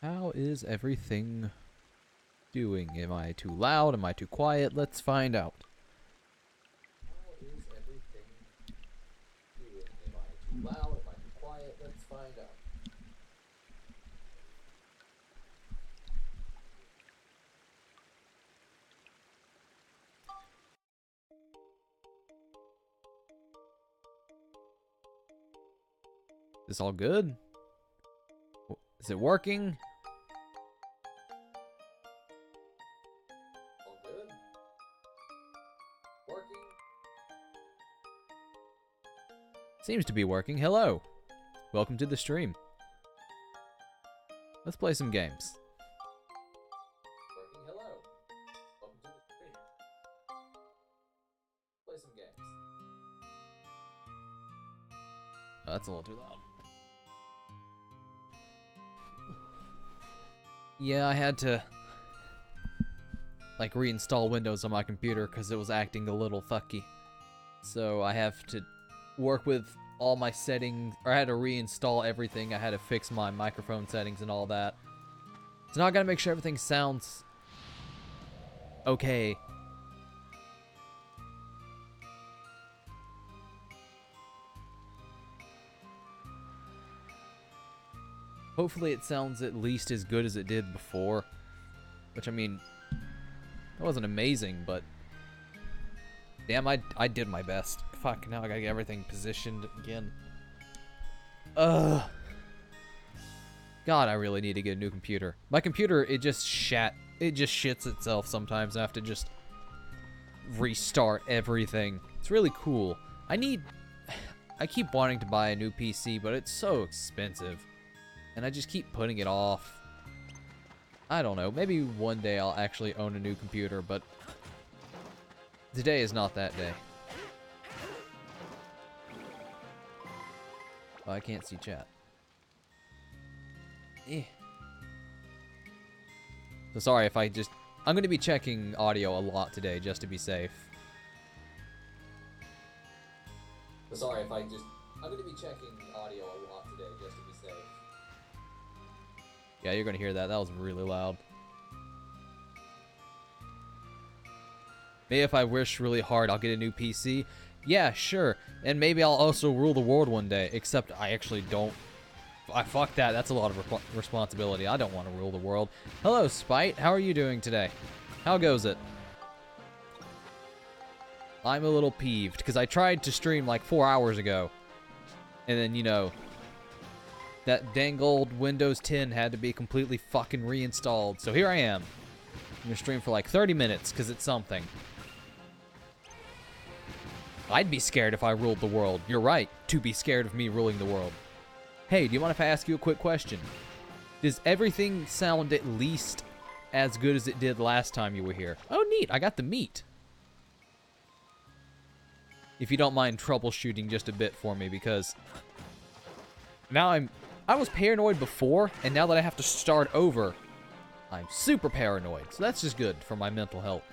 How is everything doing? Am I too loud? Am I too quiet? Let's find out. How is everything doing? Am I too loud? Am I too quiet? Let's find out. Is this all good? Is it working? All good? Working? Seems to be working. Hello. Welcome to the stream. Let's play some games. Working. Hello. Welcome to the stream. Play some games. Oh, that's a little too loud. Yeah, I had to like reinstall Windows on my computer because it was acting a little fucky. So I have to work with all my settings, or I had to reinstall everything. I had to fix my microphone settings and all that. So now I gotta make sure everything sounds okay. Hopefully it sounds at least as good as it did before. Which, I mean, it wasn't amazing, but damn, I did my best. Fuck, now I gotta get everything positioned again. God, I really need to get a new computer. My computer, it just shits itself sometimes. I have to just restart everything. It's really cool. I keep wanting to buy a new PC, but it's so expensive. And I just keep putting it off. I don't know. Maybe one day I'll actually own a new computer, but today is not that day. Oh, I can't see chat. So sorry if I'm going to be checking audio a lot today just to be safe. So sorry if I'm going to be checking audio a lot today just to be safe. Yeah, you're gonna hear that. That was really loud. Maybe if I wish really hard, I'll get a new PC. Yeah, sure. And maybe I'll also rule the world one day. Except I actually don't. Fuck that. That's a lot of responsibility. I don't want to rule the world. Hello, Spite. How are you doing today? How goes it? I'm a little peeved because I tried to stream like 4 hours ago. And then, you know, that dang old Windows 10 had to be completely fucking reinstalled. So here I am. I'm gonna stream for like 30 minutes because it's something. I'd be scared if I ruled the world. You're right, to be scared of me ruling the world. Hey, do you mind if I ask you a quick question? Does everything sound at least as good as it did last time you were here? Oh, neat. I got the meat. If you don't mind troubleshooting just a bit for me, because now I was paranoid before, and now that I have to start over, I'm super paranoid. So that's just good for my mental health.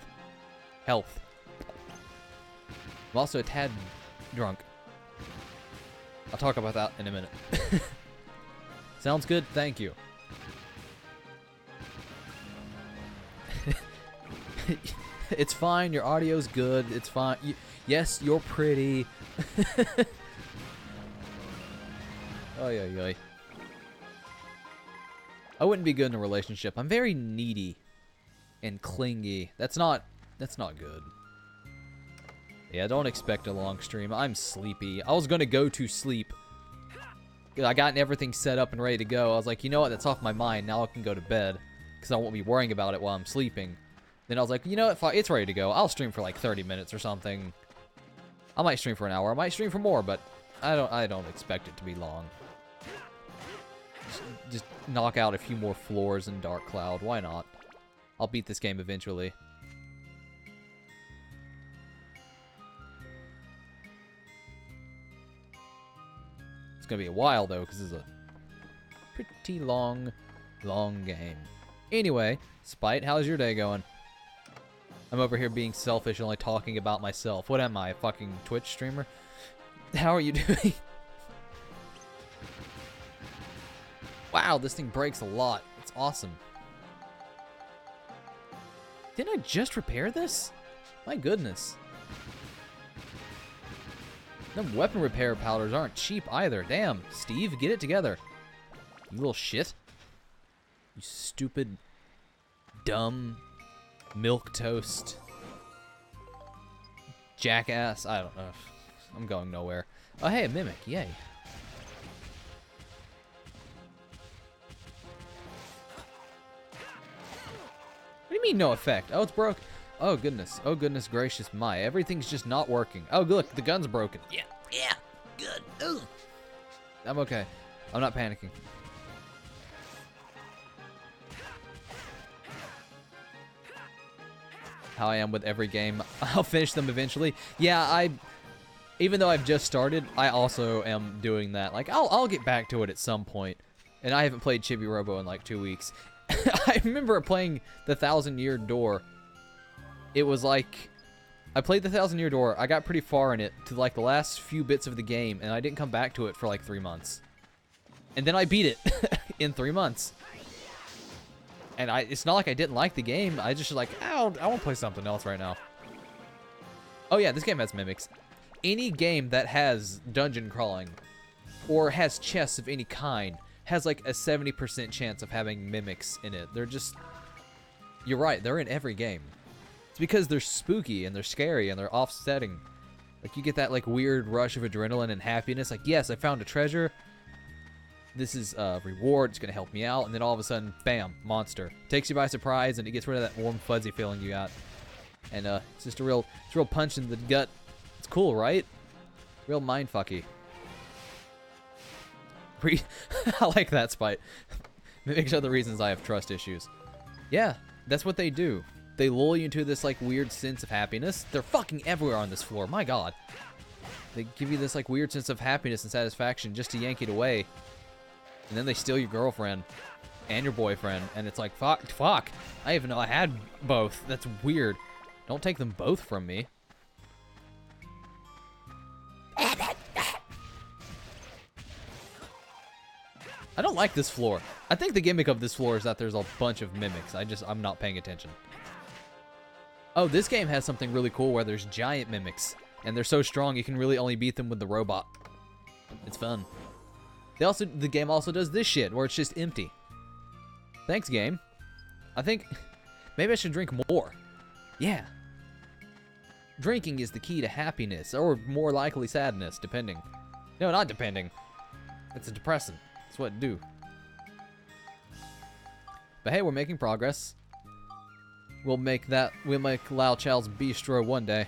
I'm also a tad drunk. I'll talk about that in a minute. Sounds good? Thank you. It's fine. Your audio's good. It's fine. Yes, you're pretty. Oy, oy, oy. I wouldn't be good in a relationship. I'm very needy and clingy. That's not good. Yeah, don't expect a long stream. I'm sleepy. I was gonna go to sleep. I got everything set up and ready to go. I was like, you know what? That's off my mind. Now I can go to bed because I won't be worrying about it while I'm sleeping. Then I was like, you know what? It's ready to go. I'll stream for like 30 minutes or something. I might stream for an hour. I might stream for more, but I don't expect it to be long. Just knock out a few more floors in Dark Cloud. Why not? I'll beat this game eventually. It's gonna be a while though, because it's a pretty long game. Anyway, Spite, how's your day going? I'm over here being selfish and only talking about myself. What am I, a fucking Twitch streamer? How are you doing? Wow, this thing breaks a lot. It's awesome. Didn't I just repair this? My goodness. Them weapon repair powders aren't cheap either. Damn, Steve, get it together. You little shit. You stupid, dumb, milquetoast jackass. I don't know. I'm going nowhere. Oh, hey, a mimic. Yay. What do you mean no effect? Oh, it's broke. Oh, goodness. Oh, goodness gracious my. Everything's just not working. Oh, look, the gun's broken. Yeah, good. Ugh. I'm okay. I'm not panicking. How I am with every game. I'll finish them eventually. Yeah, even though I've just started, I also am doing that. Like, I'll get back to it at some point. And I haven't played Chibi Robo in like 2 weeks. I remember playing the 1,000-Year Door. It was like, I played the 1,000-Year Door. I got pretty far in it to like the last few bits of the game, and I didn't come back to it for like 3 months. And then I beat it in 3 months. And it's not like I didn't like the game. I just like, I want to play something else right now. Oh yeah, this game has mimics. Any game that has dungeon crawling or has chests of any kind has like a 70% chance of having mimics in it. They're just, you're right, they're in every game. It's because they're spooky and they're scary and they're offsetting. Like you get that like weird rush of adrenaline and happiness. Like, yes, I found a treasure. This is a reward, it's gonna help me out, and then all of a sudden, bam, monster. Takes you by surprise, and it gets rid of that warm, fuzzy feeling you got. And it's just a real punch in the gut. It's cool, right? Real mindfucky. I like that, Spite. Mimics are the reasons I have trust issues. Yeah, that's what they do. They lull you into this like weird sense of happiness. They're fucking everywhere on this floor, my god. They give you this like weird sense of happiness and satisfaction just to yank it away. And then they steal your girlfriend and your boyfriend, and it's like, fuck. I even know I had both. That's weird. Don't take them both from me. I don't like this floor. I think the gimmick of this floor is that there's a bunch of mimics. I'm not paying attention. Oh, this game has something really cool where there's giant mimics, and they're so strong you can really only beat them with the robot. It's fun. The game also does this shit, where it's just empty. Thanks, game. I think maybe I should drink more. Yeah. Drinking is the key to happiness, or more likely sadness, depending. No, not depending. It's a depressant. That's what it do. But hey, we're making progress. We'll make Lao Chow's Bistro one day.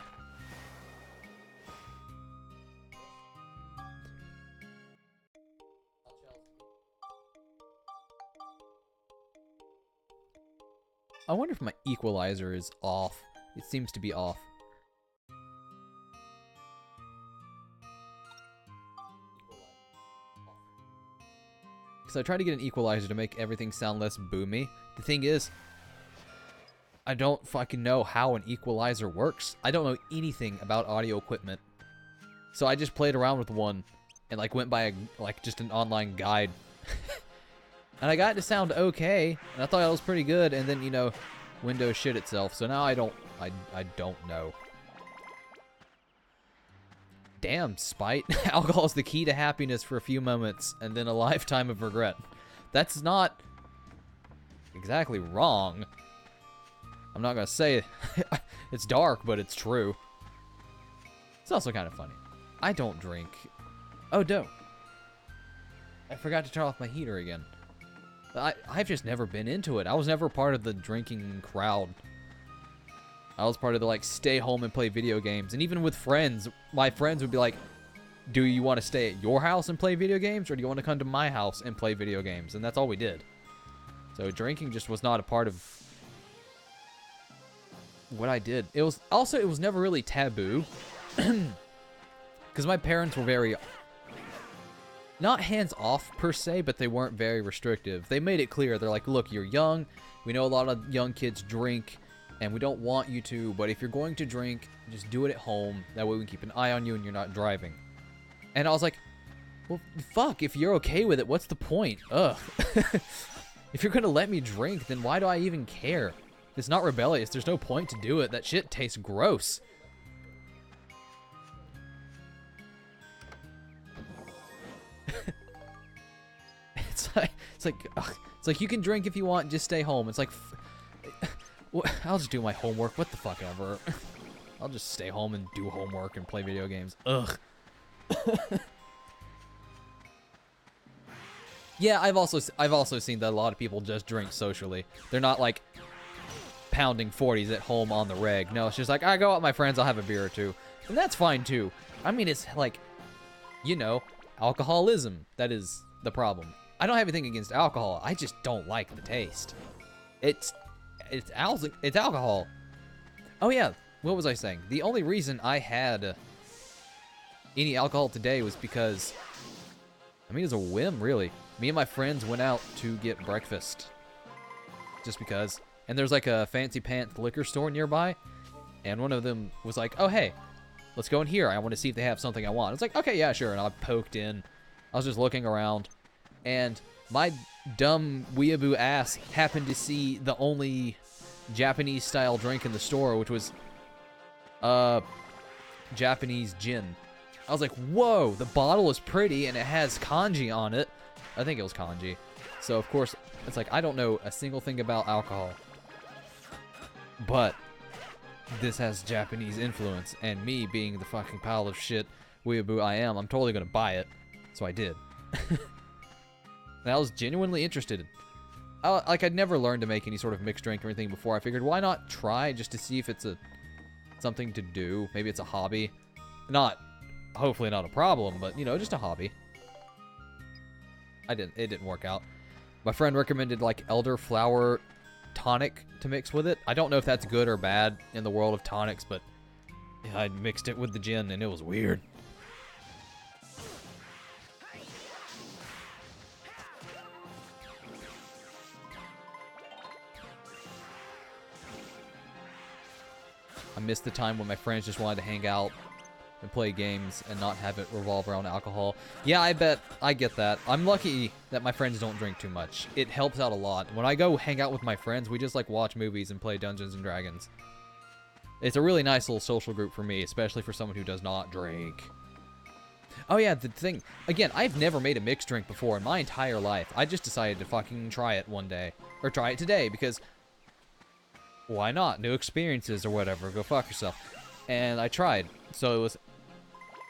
I wonder if my equalizer is off. It seems to be off. Because I tried to get an equalizer to make everything sound less boomy. The thing is, I don't fucking know how an equalizer works. I don't know anything about audio equipment. So I just played around with one and like went by just an online guide. And I got it to sound okay, and I thought it was pretty good, and then, you know, Windows shit itself, so now I don't know. Damn, Spite. Alcohol is the key to happiness for a few moments, and then a lifetime of regret. That's not exactly wrong. I'm not gonna say it's dark, but it's true. It's also kind of funny. I don't drink. Oh, no. I forgot to turn off my heater again. I've just never been into it. I was never part of the drinking crowd. I was part of the, like, stay home and play video games. And even with friends, my friends would be like, do you want to stay at your house and play video games, or do you want to come to my house and play video games? And that's all we did. So drinking just was not a part of what I did. It was never really taboo. Because my parents were very... not hands-off, per se, but they weren't very restrictive. They made it clear. They're like, look, you're young. We know a lot of young kids drink, and we don't want you to, but if you're going to drink, just do it at home. That way we can keep an eye on you and you're not driving. And I was like, well, fuck, if you're okay with it, what's the point? Ugh. If you're gonna let me drink, then why do I even care? If it's not rebellious, there's no point to do it. That shit tastes gross. It's like you can drink if you want, just stay home. It's like, I'll just do my homework. What the fuck ever. I'll just stay home and do homework and play video games. Ugh. Yeah, I've also seen that a lot of people just drink socially. They're not like pounding 40s at home on the reg. No, it's just like, I go out with my friends, I'll have a beer or two. And that's fine too. I mean, it's like, you know, alcoholism. That is the problem. I don't have anything against alcohol. I just don't like the taste. It's alcohol. Oh yeah, what was I saying? The only reason I had any alcohol today was because, I mean, it was a whim, really. Me and my friends went out to get breakfast. Just because. And there's like a fancy pants liquor store nearby. And one of them was like, oh, hey, let's go in here. I want to see if they have something I want. I was like, okay, yeah, sure. And I poked in. I was just looking around. And my dumb weeaboo ass happened to see the only Japanese-style drink in the store, which was Japanese gin. I was like, whoa, the bottle is pretty, and it has kanji on it. I think it was kanji. So, of course, it's like, I don't know a single thing about alcohol. But this has Japanese influence, and me being the fucking pile of shit weeaboo I am, I'm totally gonna buy it. So I did. And I was genuinely interested. I'd never learned to make any sort of mixed drink or anything before. I figured, why not try just to see if it's something to do. Maybe it's a hobby. Hopefully not a problem, but, you know, just a hobby. It didn't work out. My friend recommended, like, elderflower tonic to mix with it. I don't know if that's good or bad in the world of tonics, but yeah, I mixed it with the gin, and it was weird. I missed the time when my friends just wanted to hang out and play games and not have it revolve around alcohol. Yeah, I bet. I get that. I'm lucky that my friends don't drink too much. It helps out a lot. When I go hang out with my friends, we just like watch movies and play Dungeons and Dragons. It's a really nice little social group for me, especially for someone who does not drink. Oh yeah, the thing. Again, I've never made a mixed drink before in my entire life. I just decided to fucking try it one day. Or try it today, because why not? New experiences or whatever. Go fuck yourself. And I tried. So it was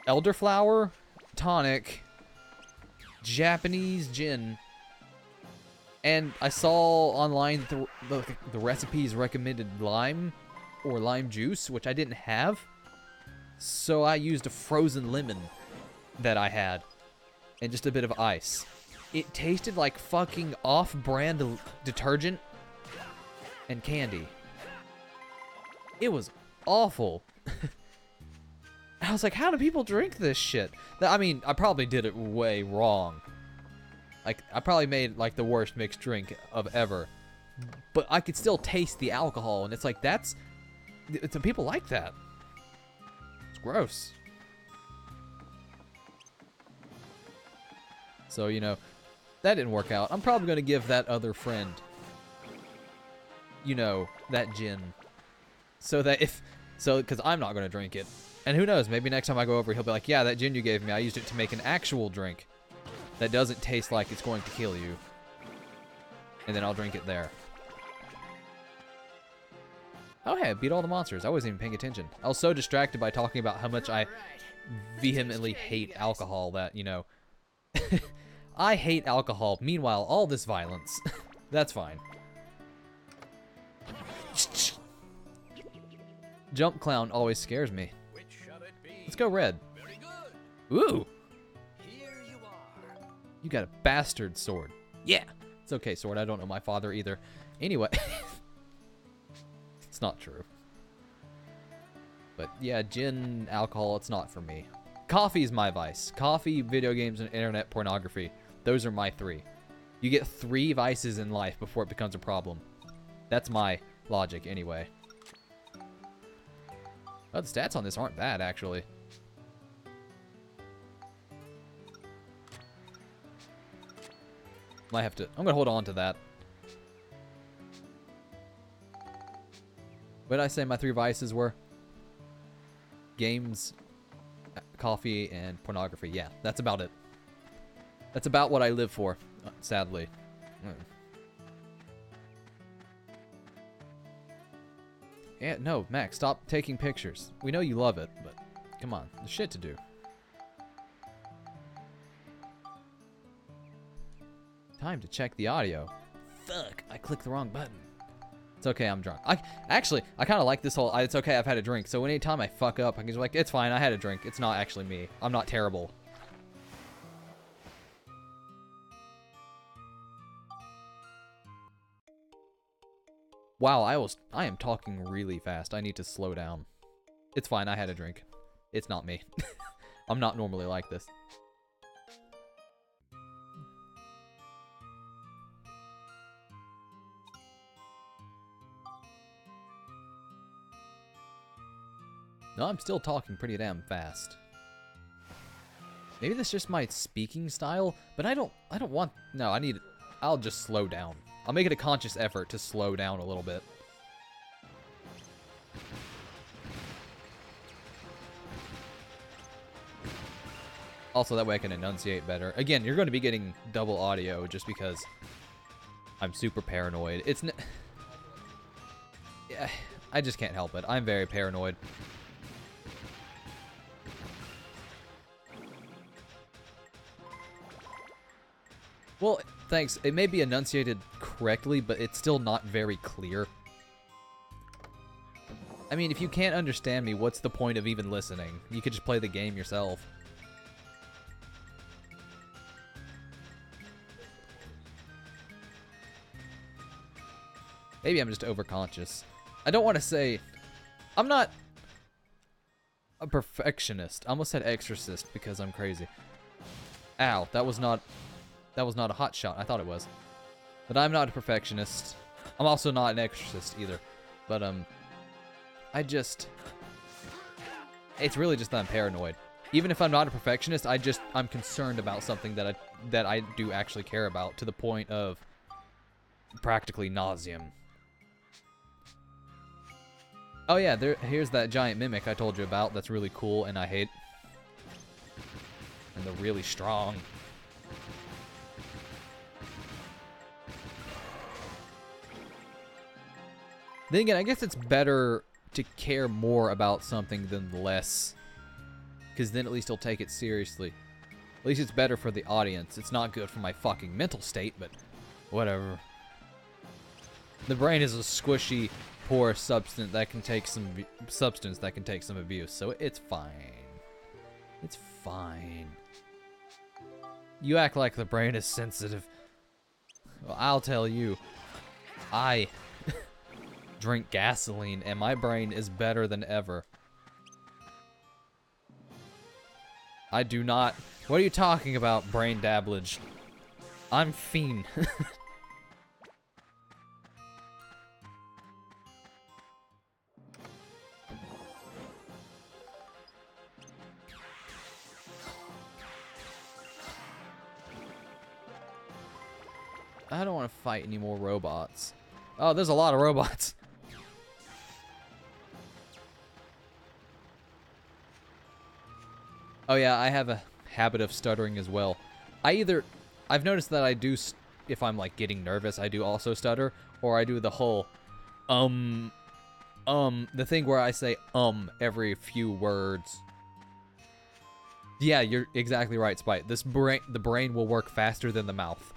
elderflower tonic, Japanese gin, and I saw online the recipes recommended lime or lime juice, which I didn't have. So I used a frozen lemon that I had and just a bit of ice. It tasted like fucking off-brand detergent and candy. It was awful. I was like, how do people drink this shit? I mean, I probably did it way wrong. Like, I probably made, like, the worst mixed drink of ever. But I could still taste the alcohol, and it's like, some people like that. It's gross. So, you know, that didn't work out. I'm probably going to give that other friend, you know, that gin. Because I'm not going to drink it. And who knows, maybe next time I go over, he'll be like, yeah, that gin you gave me, I used it to make an actual drink that doesn't taste like it's going to kill you. And then I'll drink it there. Oh, hey, I beat all the monsters. I wasn't even paying attention. I was so distracted by talking about how much I vehemently hate alcohol that, you know. I hate alcohol. Meanwhile, all this violence. That's fine. Jump Clown always scares me. Let's go red. Ooh. You got a bastard sword. Yeah. It's okay, sword. I don't know my father either. Anyway. It's not true. But yeah, gin, alcohol, it's not for me. Coffee's my vice. Coffee, video games, and internet pornography. Those are my three. You get 3 vices in life before it becomes a problem. That's my logic anyway. Oh, the stats on this aren't bad, actually. Might have to... I'm gonna hold on to that. What did I say my 3 vices were? Games, coffee, and pornography. Yeah, that's about it. That's about what I live for, sadly. Yeah, no, Max, stop taking pictures. We know you love it, but come on, there's shit to do. Time to check the audio. Fuck, I clicked the wrong button. It's okay, I'm drunk. I kind of like this whole, it's okay, I've had a drink. So anytime I fuck up, I can just be like, it's fine, I had a drink. It's not actually me. I'm not terrible. Wow, I am talking really fast. I need to slow down. It's fine, I had a drink. It's not me. I'm not normally like this. No, I'm still talking pretty damn fast. Maybe that's just my speaking style, but I don't want, no, I'll just slow down. I'll make it a conscious effort to slow down a little bit. Also, that way I can enunciate better. Again, you're going to be getting double audio just because I'm super paranoid. Yeah, I just can't help it. I'm very paranoid. Well, thanks. It may be enunciated correctly, but it's still not very clear. I mean, if you can't understand me, what's the point of even listening? You could just play the game yourself. Maybe I'm just overconscious. I don't want to say... I'm not a perfectionist. I almost said exorcist because I'm crazy. Ow, that was not a hot shot. I thought it was. But I'm not a perfectionist. I'm also not an exorcist either. But, it's really just that I'm paranoid. Even if I'm not a perfectionist, I'm concerned about something that I do actually care about to the point of practically nauseum. Oh yeah, here's that giant mimic I told you about that's really cool and I hate. And they're really strong. Then again, I guess it's better to care more about something than less. Because then at least he'll take it seriously. At least it's better for the audience. It's not good for my fucking mental state, but whatever. The brain is a squishy, porous substance that can take some abuse, so it's fine. It's fine. You act like the brain is sensitive. Well, I'll tell you. I drink gasoline, and my brain is better than ever. I do not... What are you talking about, brain dabblage? I'm fiend. I don't want to fight any more robots. Oh, there's a lot of robots. Oh yeah, I have a habit of stuttering as well. I've noticed that I do, if I'm like getting nervous, I do also stutter, or I do the whole, the thing where I say, every few words. Yeah, you're exactly right, Spite. The brain will work faster than the mouth.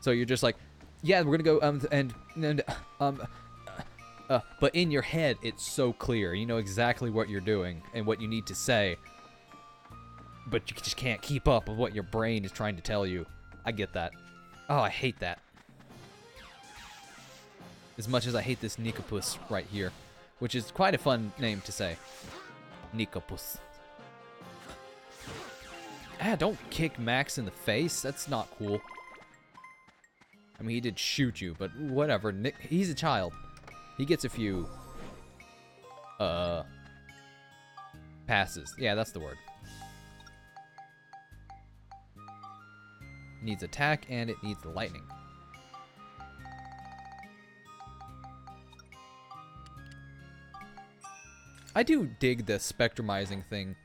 So you're just like, yeah, we're gonna go, but in your head, it's so clear. You know exactly what you're doing and what you need to say. But you just can't keep up with what your brain is trying to tell you. I get that. Oh, I hate that. As much as I hate this Nikopus right here. Which is quite a fun name to say. Nikopus. Ah, don't kick Max in the face. That's not cool. I mean, he did shoot you, but whatever. He's a child. He gets a few... passes. Yeah, that's the word. Needs attack, and it needs lightning. I do dig the spectrumizing thing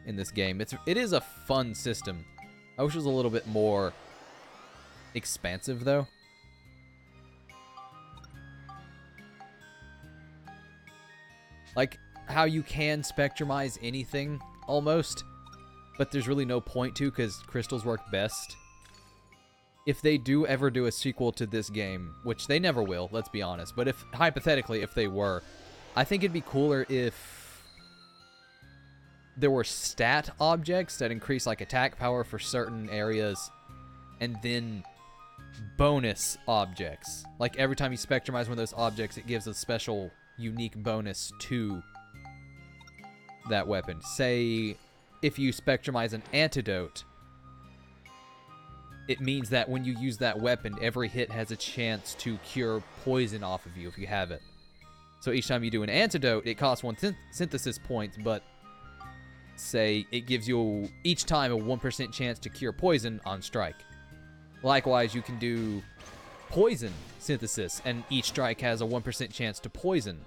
in this game. It is a fun system. I wish it was a little bit more expansive, though. Like, how you can spectrumize anything, almost, but there's really no point to, because crystals work best. If they do ever do a sequel to this game, which they never will, let's be honest, but if, hypothetically, if they were, I think it'd be cooler if there were stat objects that increase, like, attack power for certain areas, and then bonus objects. Like, every time you spectrumize one of those objects, it gives a special, unique bonus to that weapon. Say, if you spectrumize an antidote, it means that when you use that weapon, every hit has a chance to cure poison off of you if you have it. So each time you do an antidote, it costs 1 synthesis point, but say it gives you each time a 1% chance to cure poison on strike. Likewise, you can do poison synthesis, and each strike has a 1% chance to poison.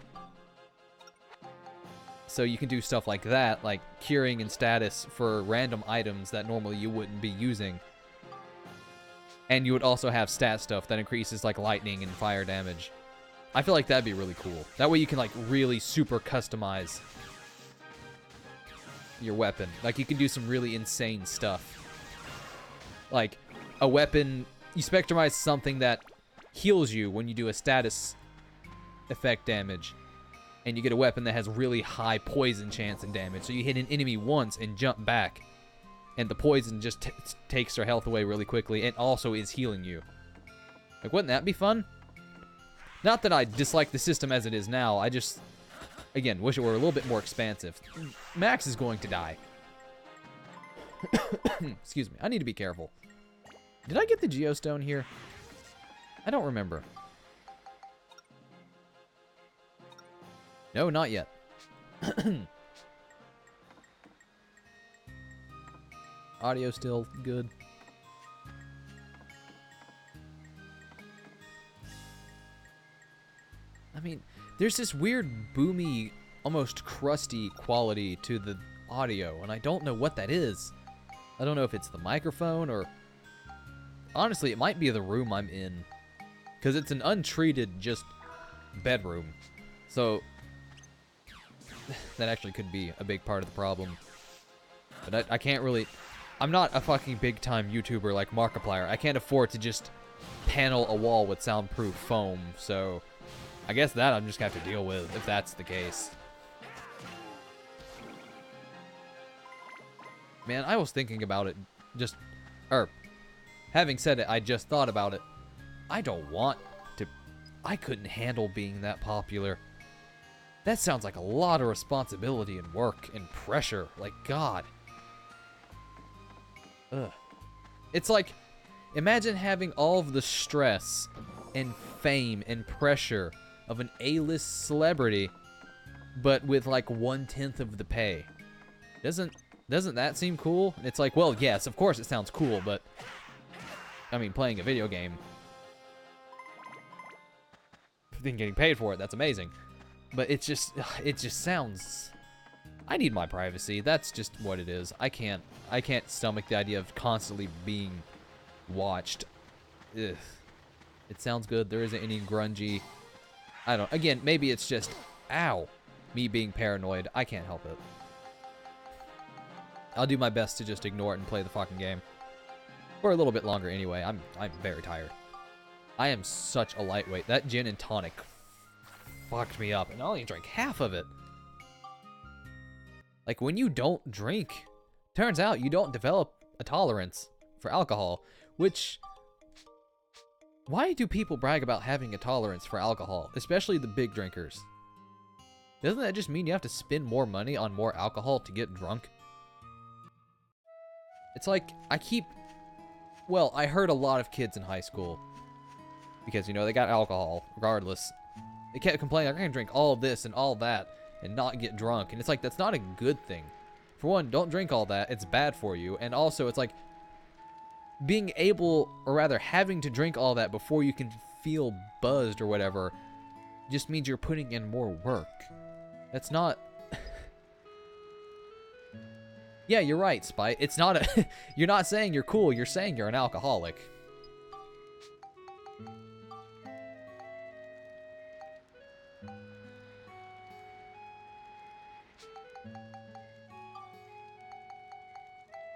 So you can do stuff like that, like curing and status for random items that normally you wouldn't be using. And you would also have stat stuff that increases like lightning and fire damage. I feel like that'd be really cool. That way you can like really super customize your weapon. Like you can do some really insane stuff. Like a weapon, you spectrumize something that heals you when you do a status effect damage. And you get a weapon that has really high poison chance and damage. So you hit an enemy once and jump back. And the poison just takes their health away really quickly and also is healing you. Like, wouldn't that be fun? Not that I dislike the system as it is now. I just, again, wish it were a little bit more expansive. Max is going to die. Excuse me. I need to be careful. Did I get the geostone here? I don't remember. No, not yet. Audio still good. I mean, there's this weird boomy, almost crusty quality to the audio, and I don't know what that is. I don't know if it's the microphone or... Honestly, it might be the room I'm in. Because it's an untreated, just bedroom. So, that actually could be a big part of the problem. But I can't really... I'm not a fucking big-time YouTuber like Markiplier. I can't afford to just panel a wall with soundproof foam, so I guess that I'm just gonna have to deal with if that's the case. Man, I was thinking about it having said it, I just thought about it. I don't want to... I couldn't handle being that popular. That sounds like a lot of responsibility and work and pressure. Like, God. Ugh. It's like, imagine having all of the stress and fame and pressure of an A-list celebrity, but with like 1/10 of the pay. Doesn't that seem cool? And it's like, well, yes, of course it sounds cool, but I mean, playing a video game, then getting paid for it, that's amazing. But it just sounds... I need my privacy. That's just what it is. I can't stomach the idea of constantly being watched. Ugh. It sounds good. There isn't any grungy... I don't... Again, maybe it's just... Ow. Me being paranoid. I can't help it. I'll do my best to just ignore it and play the fucking game. For a little bit longer anyway. I'm very tired. I am such a lightweight. That gin and tonic fucked me up. And I only drank half of it. Like, when you don't drink, turns out you don't develop a tolerance for alcohol, which... Why do people brag about having a tolerance for alcohol, especially the big drinkers? Doesn't that just mean you have to spend more money on more alcohol to get drunk? It's like, well, I heard a lot of kids in high school, because, you know, they got alcohol, regardless. They kept complaining, I'm gonna drink all of this and all that, and not get drunk. And it's like, that's not a good thing. For one, don't drink all that. It's bad for you. And also, it's like, being able, or rather having to drink all that before you can feel buzzed or whatever, just means you're putting in more work. That's not... Yeah, you're right, Spite. It's not a... You're not saying you're cool, you're saying you're an alcoholic.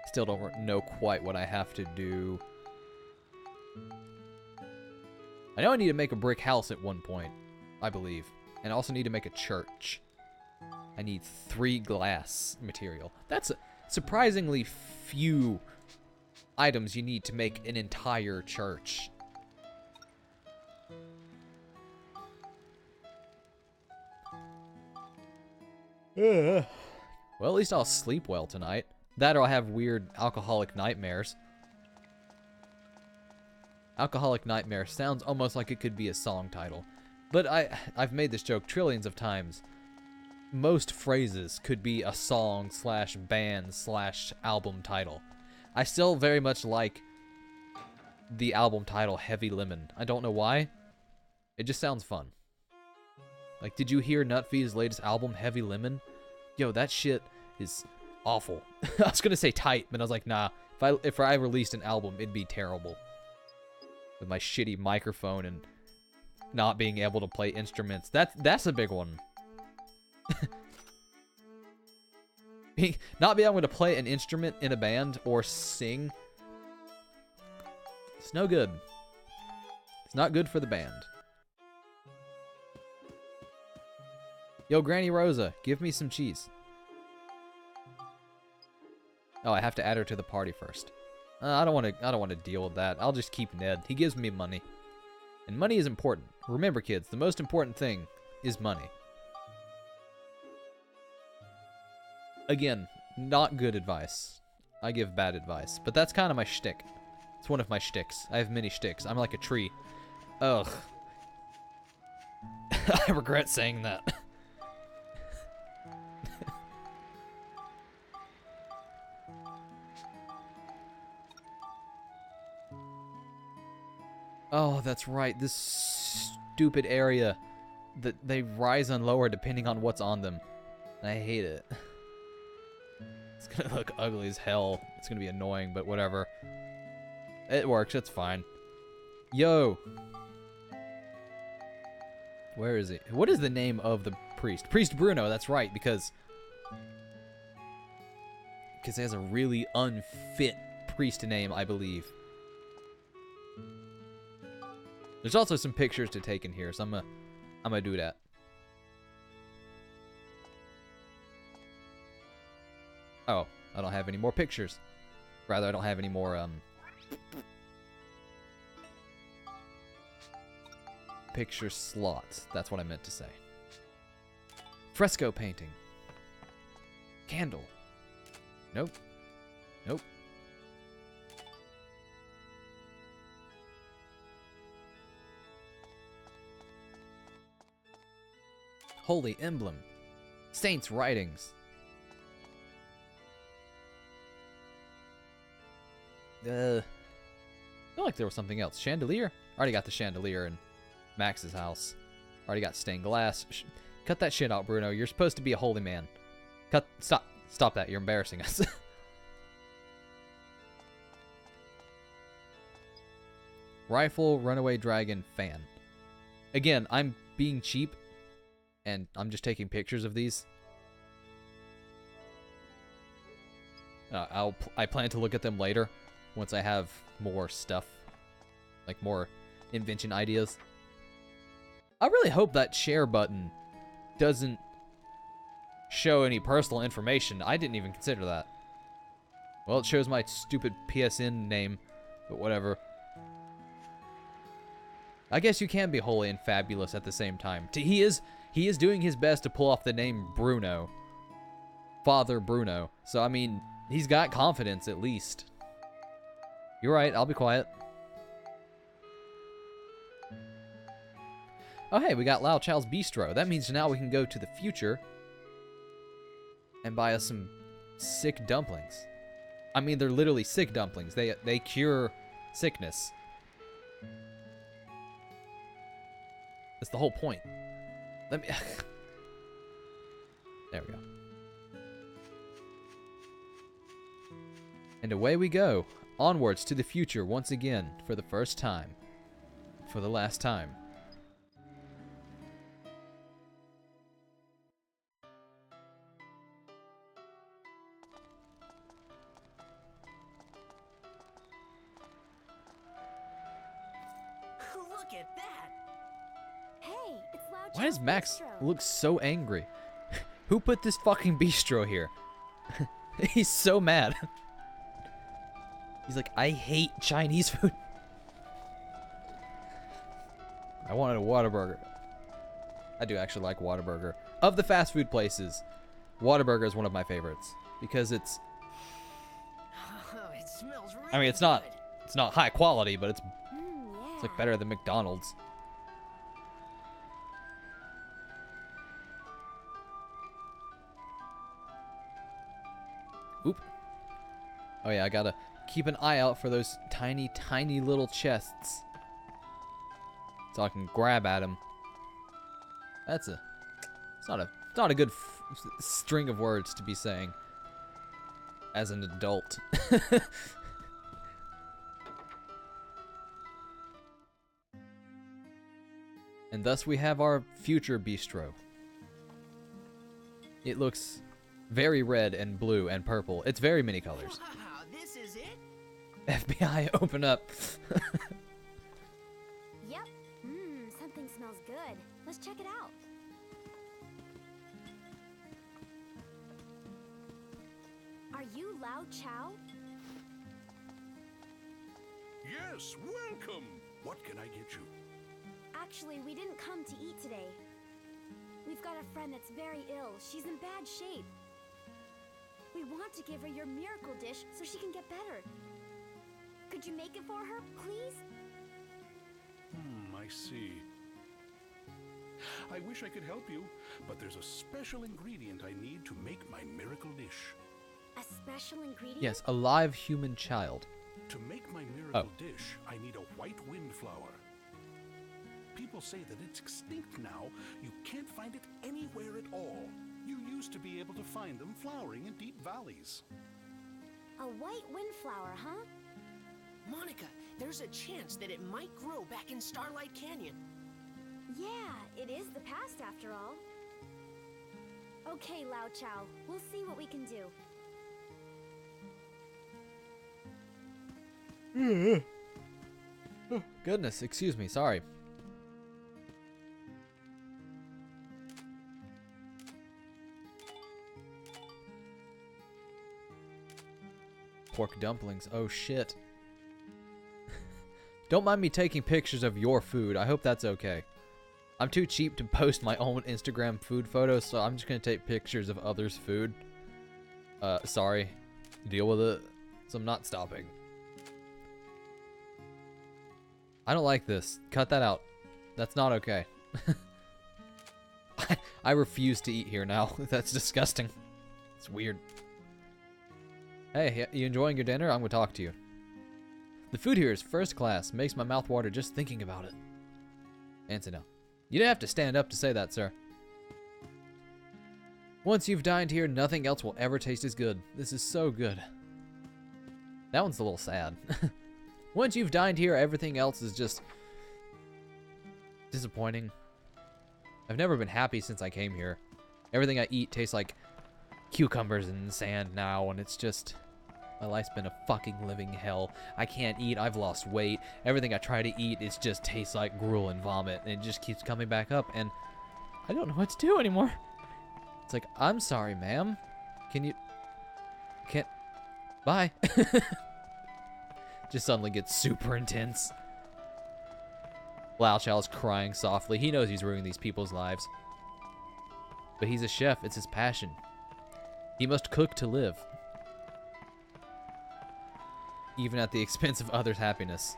Still don't know quite what I have to do. I know I need to make a brick house at one point, I believe. And I also need to make a church. I need 3 glass material. That's surprisingly few items you need to make an entire church. Well, at least I'll sleep well tonight. That or I'll have weird alcoholic nightmares. Alcoholic Nightmare sounds almost like it could be a song title. But I've made this joke trillions of times. Most phrases could be a song slash band slash album title. I still very much like the album title Heavy Lemon. I don't know why. It just sounds fun. Like, did you hear Nutfee's latest album, Heavy Lemon? Yo, that shit is awful. I was gonna say tight, but I was like, nah. If I released an album, it'd be terrible. With my shitty microphone and not being able to play instruments. That's a big one. Not being able to play an instrument in a band or sing. It's no good. It's not good for the band. Yo, Granny Rosa, give me some cheese. Oh, I have to add her to the party first. I don't want to deal with that. I'll just keep Ned. He gives me money. And money is important. Remember, kids, the most important thing is money. Again, not good advice. I give bad advice. But that's kind of my shtick. It's one of my shticks. I have many shticks. I'm like a tree. Ugh. I regret saying that. Oh, that's right. This stupid area that they rise and lower depending on what's on them. I hate it. It's gonna look ugly as hell. It's gonna be annoying, but whatever. It works. It's fine. Yo. Where is he? What is the name of the priest? Priest Bruno, that's right, because he has a really unfit priest name, I believe. There's also some pictures to take in here, so I'm gonna do that. Oh, I don't have any more pictures. Rather, I don't have any more, picture slots. That's what I meant to say. Fresco painting. Candle. Nope. Nope. Holy emblem. Saints' writings. I feel like there was something else. Chandelier? Already got the chandelier in Max's house. Already got stained glass. Cut that shit out, Bruno. You're supposed to be a holy man. Stop that. You're embarrassing us. Rifle, runaway dragon, fan. Again, I'm being cheap, and I'm just taking pictures of these. I plan to look at them later, once I have more stuff, like more invention ideas. I really hope that share button doesn't show any personal information. I didn't even consider that. Well, it shows my stupid PSN name, but whatever. I guess you can be holy and fabulous at the same time. He is doing his best to pull off the name Bruno. Father Bruno. So, I mean, he's got confidence at least. You're right, I'll be quiet. Oh, hey, we got Lao Chow's Bistro. That means now we can go to the future and buy us some sick dumplings. I mean, they're literally sick dumplings. They cure sickness. That's the whole point. There we go. And away we go. Onwards to the future once again. For the first time. For the last time. Look at that! Hey, it's Loud Why does Chow's Max Bistro. look so angry? Who put this fucking bistro here? He's so mad. He's like, I hate Chinese food. I wanted a Whataburger. I do actually like Whataburger. Of the fast food places, Whataburger is one of my favorites because it's. Oh, it smells really I mean, it's not high quality, but it's Yeah. like better than McDonald's. Oop. Oh yeah, I gotta keep an eye out for those tiny, tiny little chests. So I can grab at them. It's not a good string of words to be saying as an adult. And thus we have our future bistro. It looks very red and blue and purple. It's very many colors. Wow, this is it? FBI, open up. Yep. Something smells good. Let's check it out. Are you Lao Chow? Yes, welcome. What can I get you? Actually, we didn't come to eat today. We've got a friend that's very ill. She's in bad shape. We want to give her your miracle dish so she can get better. Could you make it for her, please? I see. I wish I could help you, but there's a special ingredient I need to make my miracle dish. A special ingredient? Yes, a live human child. To make my miracle dish, I need a white windflower. People say that it's extinct now. You can't find it anywhere at all. You used to be able to find them flowering in deep valleys. A white windflower, huh? Monica, there's a chance that it might grow back in Starlight Canyon. Yeah, it is the past after all. Okay, Lao Chow, we'll see what we can do. Oh, goodness, excuse me, sorry. Pork dumplings, oh shit. Don't mind me taking pictures of your food, I hope that's okay. I'm too cheap to post my own Instagram food photos, so I'm just gonna take pictures of others' food. Sorry. Deal with it. So I'm not stopping. I don't like this. Cut that out. That's not okay. I refuse to eat here now. That's disgusting. It's weird. Hey, you enjoying your dinner? I'm gonna talk to you. The food here is first class. Makes my mouth water just thinking about it. And sit down. You didn't have to stand up to say that, sir. Once you've dined here, nothing else will ever taste as good. This is so good. That one's a little sad. Once you've dined here, everything else is just disappointing. I've never been happy since I came here. Everything I eat tastes like cucumbers and sand now, and it's just... My life's been a fucking living hell. I can't eat, I've lost weight. Everything I try to eat, it just tastes like gruel and vomit, and it just keeps coming back up, and I don't know what to do anymore. It's like, I'm sorry, ma'am. Can you... Can't... Bye. Just suddenly gets super intense. Lao Chow's crying softly. He knows he's ruining these people's lives. But he's a chef. It's his passion. He must cook to live. Even at the expense of others' happiness.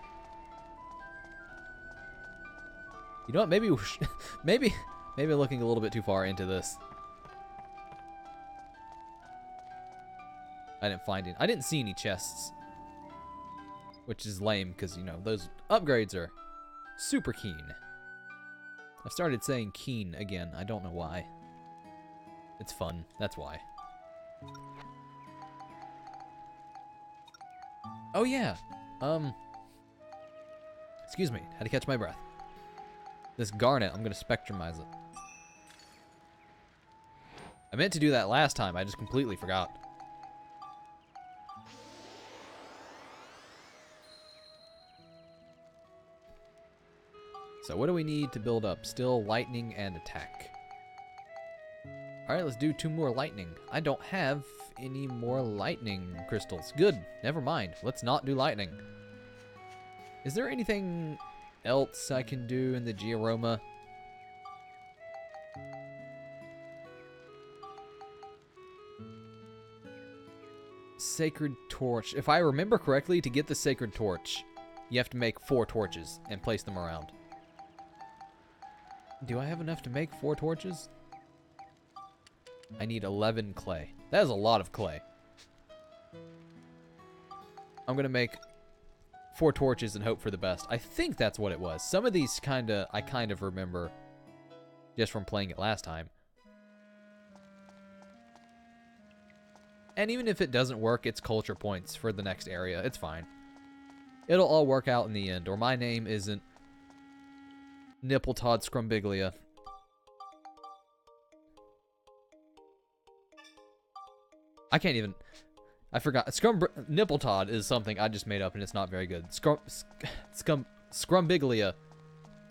You know what? Maybe maybe I'm looking a little bit too far into this. I didn't find it. I didn't see any chests. Which is lame, because, you know, those upgrades are super keen. I've started saying keen again. I don't know why. It's fun. That's why. Oh, yeah. Excuse me. Had to catch my breath. This garnet, I'm going to spectrumize it. I meant to do that last time. I just completely forgot. So what do we need to build up? Still lightning and attack. Alright, let's do 2 more lightning. I don't have any more lightning crystals. Good. Never mind. Let's not do lightning. Is there anything else I can do in the Gearoma? Sacred torch. If I remember correctly, to get the sacred torch, you have to make 4 torches and place them around. Do I have enough to make 4 torches? I need 11 clay. That is a lot of clay. I'm going to make 4 torches and hope for the best. I think that's what it was. Some of these I kind of remember just from playing it last time. And even if it doesn't work, it's culture points for the next area. It's fine. It'll all work out in the end, or my name isn't Nippletodd Scrumbiglia. I can't even... I forgot. Nippletodd is something I just made up, and it's not very good. Scrumbiglia,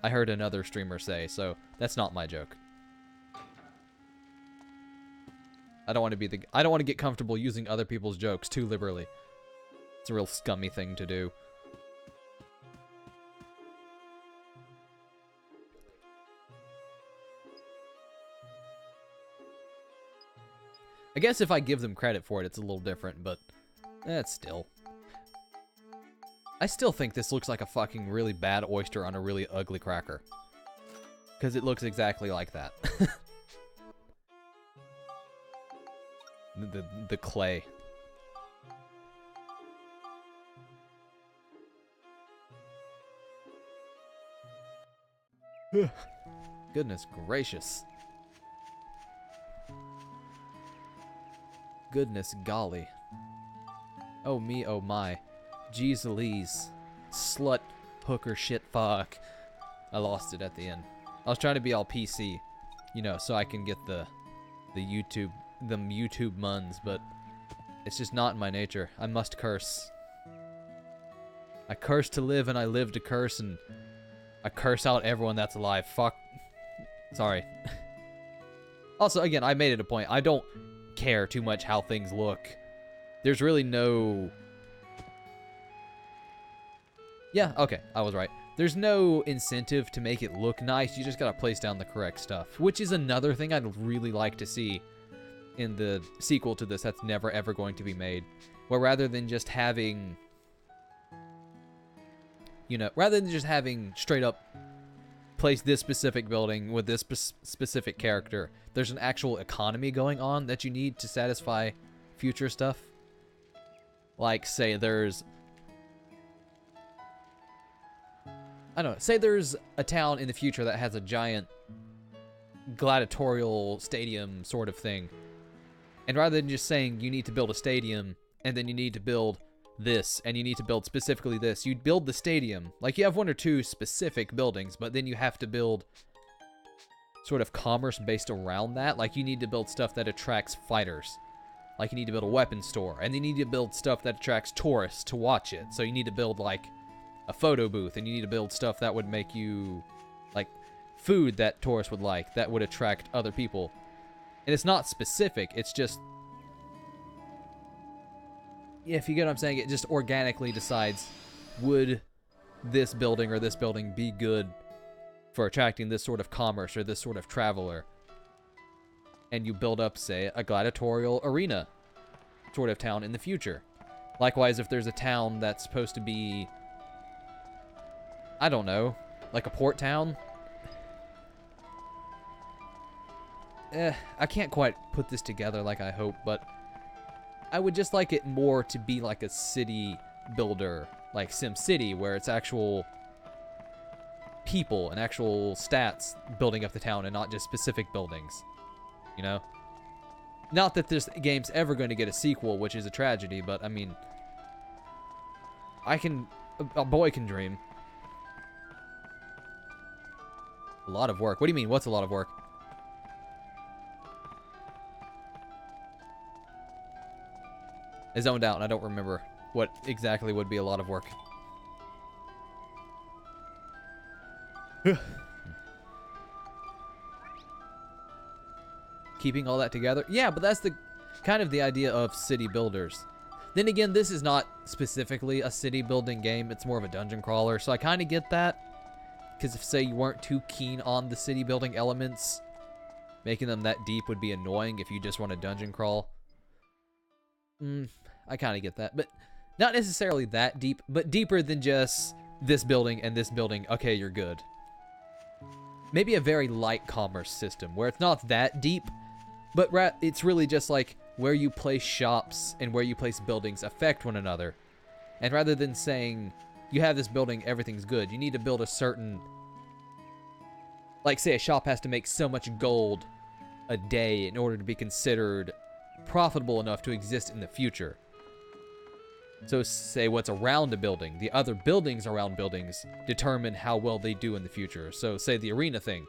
I heard another streamer say, so that's not my joke. I don't want to get comfortable using other people's jokes too liberally. It's a real scummy thing to do. I guess if I give them credit for it, it's a little different, but still. I still think this looks like a fucking really bad oyster on a really ugly cracker. Because it looks exactly like that. the clay. Goodness gracious. Goodness golly. Oh me, oh my. Jeez Louise. Slut, hooker, shit, fuck. I lost it at the end. I was trying to be all PC, you know, so I can get the YouTube muns, but it's just not in my nature. I must curse. I curse to live and I live to curse, and I curse out everyone that's alive. Fuck. Sorry. Also, again, I made it a point. I don't care too much how things look. There's really no... Yeah, okay, I was right. There's no incentive to make it look nice. You just gotta place down the correct stuff, which is another thing I'd really like to see in the sequel to this that's never ever going to be made, where rather than just having, you know, rather than just having straight up place this specific building with this specific character, there's an actual economy going on that you need to satisfy future stuff. Like, say there's, I don't know, say there's a town in the future that has a giant gladiatorial stadium sort of thing. And rather than just saying you need to build a stadium and then you need to build this and you need to build specifically this, you'd build the stadium. Like, you have 1 or 2 specific buildings, but then you have to build sort of commerce based around that. Like, you need to build stuff that attracts fighters. Like, you need to build a weapon store, and you need to build stuff that attracts tourists to watch it. So you need to build, like, a photo booth, and you need to build stuff that would make you, like, food that tourists would like, that would attract other people. And it's not specific, it's just, yeah, if you get what I'm saying, it just organically decides, would this building or this building be good for attracting this sort of commerce or this sort of traveler? And you build up, say, a gladiatorial arena sort of town in the future. Likewise, if there's a town that's supposed to be, I don't know, like a port town. I can't quite put this together like I hope, but I would just like it more to be like a city builder, like SimCity, where it's actual people and actual stats building up the town and not just specific buildings, you know? Not that this game's ever going to get a sequel, which is a tragedy, but I mean, a boy can dream. A lot of work. What do you mean? What's a lot of work? I zoned out and I don't remember what exactly would be a lot of work. Keeping all that together? Yeah, but that's the kind of the idea of city builders. Then again, this is not specifically a city building game. It's more of a dungeon crawler, so I kind of get that. Because if, say, you weren't too keen on the city building elements, making them that deep would be annoying if you just want a dungeon crawl. I kind of get that, but not necessarily that deep, but deeper than just this building and this building. Okay, you're good. Maybe a very light commerce system where it's not that deep, but it's really just like where you place shops and where you place buildings affect one another. And rather than saying, you have this building, everything's good, you need to build a certain... Like, say a shop has to make so much gold a day in order to be considered profitable enough to exist in the future. So say what's around a building, the other buildings around buildings determine how well they do in the future. So say the arena thing,